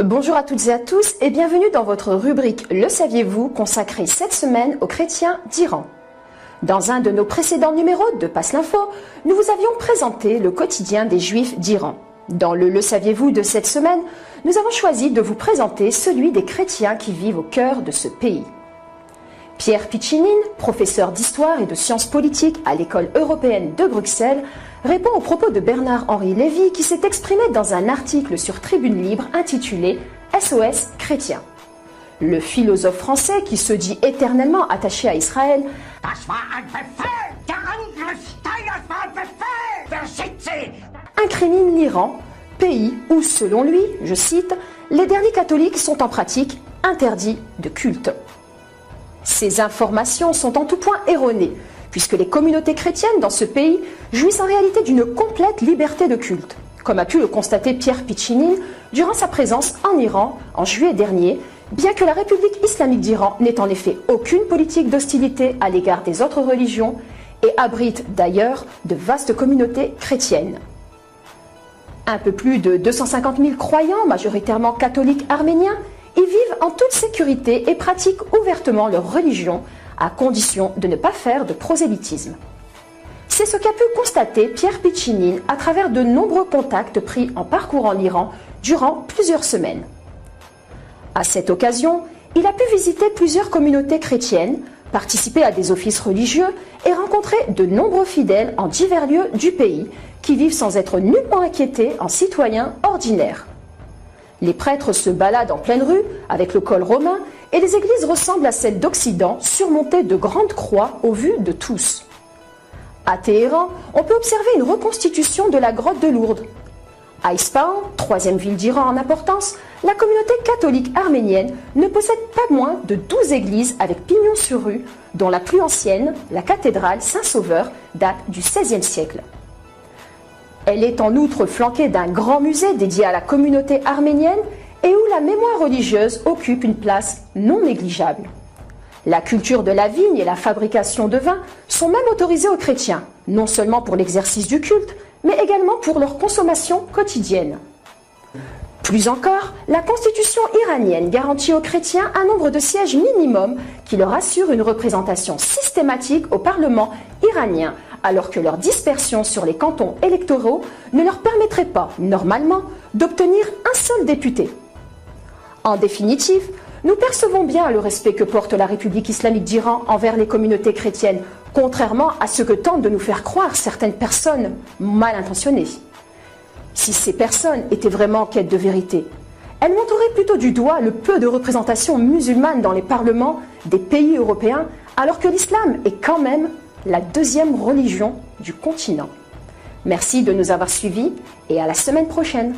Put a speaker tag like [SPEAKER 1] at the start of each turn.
[SPEAKER 1] Bonjour à toutes et à tous et bienvenue dans votre rubrique Le saviez-vous consacrée cette semaine aux chrétiens d'Iran. Dans un de nos précédents numéros de Passe l'Info, nous vous avions présenté le quotidien des Juifs d'Iran. Dans le saviez-vous de cette semaine, nous avons choisi de vous présenter celui des chrétiens qui vivent au cœur de ce pays. Pierre Piccinine, professeur d'histoire et de sciences politiques à l'école européenne de Bruxelles, répond aux propos de Bernard-Henri Lévy qui s'est exprimé dans un article sur Tribune Libre intitulé « SOS chrétien ». Le philosophe français qui se dit éternellement attaché à Israël incrimine l'Iran, pays où, selon lui, je cite, « les derniers catholiques sont en pratique interdits de culte ». Ces informations sont en tout point erronées, puisque les communautés chrétiennes dans ce pays jouissent en réalité d'une complète liberté de culte, comme a pu le constater Pierre Piccinine durant sa présence en Iran en juillet dernier, bien que la République islamique d'Iran n'ait en effet aucune politique d'hostilité à l'égard des autres religions et abrite d'ailleurs de vastes communautés chrétiennes. Un peu plus de 250 000 croyants, majoritairement catholiques arméniens, y vivent en toute sécurité et pratiquent ouvertement leur religion, à condition de ne pas faire de prosélytisme. C'est ce qu'a pu constater Pierre Piccinine à travers de nombreux contacts pris en parcourant l'Iran durant plusieurs semaines. À cette occasion, il a pu visiter plusieurs communautés chrétiennes, participer à des offices religieux et rencontrer de nombreux fidèles en divers lieux du pays qui vivent sans être nullement inquiétés en citoyens ordinaires. Les prêtres se baladent en pleine rue avec le col romain et les églises ressemblent à celles d'Occident surmontées de grandes croix aux vues de tous. À Téhéran, on peut observer une reconstitution de la grotte de Lourdes. À Ispahan, troisième ville d'Iran en importance, la communauté catholique arménienne ne possède pas moins de 12 églises avec pignon sur rue, dont la plus ancienne, la cathédrale Saint-Sauveur, date du XVIe siècle. Elle est en outre flanquée d'un grand musée dédié à la communauté arménienne et où la mémoire religieuse occupe une place non négligeable. La culture de la vigne et la fabrication de vin sont même autorisées aux chrétiens, non seulement pour l'exercice du culte, mais également pour leur consommation quotidienne. Plus encore, la constitution iranienne garantit aux chrétiens un nombre de sièges minimum qui leur assure une représentation systématique au Parlement iranien, alors que leur dispersion sur les cantons électoraux ne leur permettrait pas, normalement, d'obtenir un seul député. En définitive, nous percevons bien le respect que porte la République islamique d'Iran envers les communautés chrétiennes, contrairement à ce que tentent de nous faire croire certaines personnes mal intentionnées. Si ces personnes étaient vraiment en quête de vérité, elles montreraient plutôt du doigt le peu de représentation musulmane dans les parlements des pays européens, alors que l'islam est quand même la deuxième religion du continent. Merci de nous avoir suivis et à la semaine prochaine.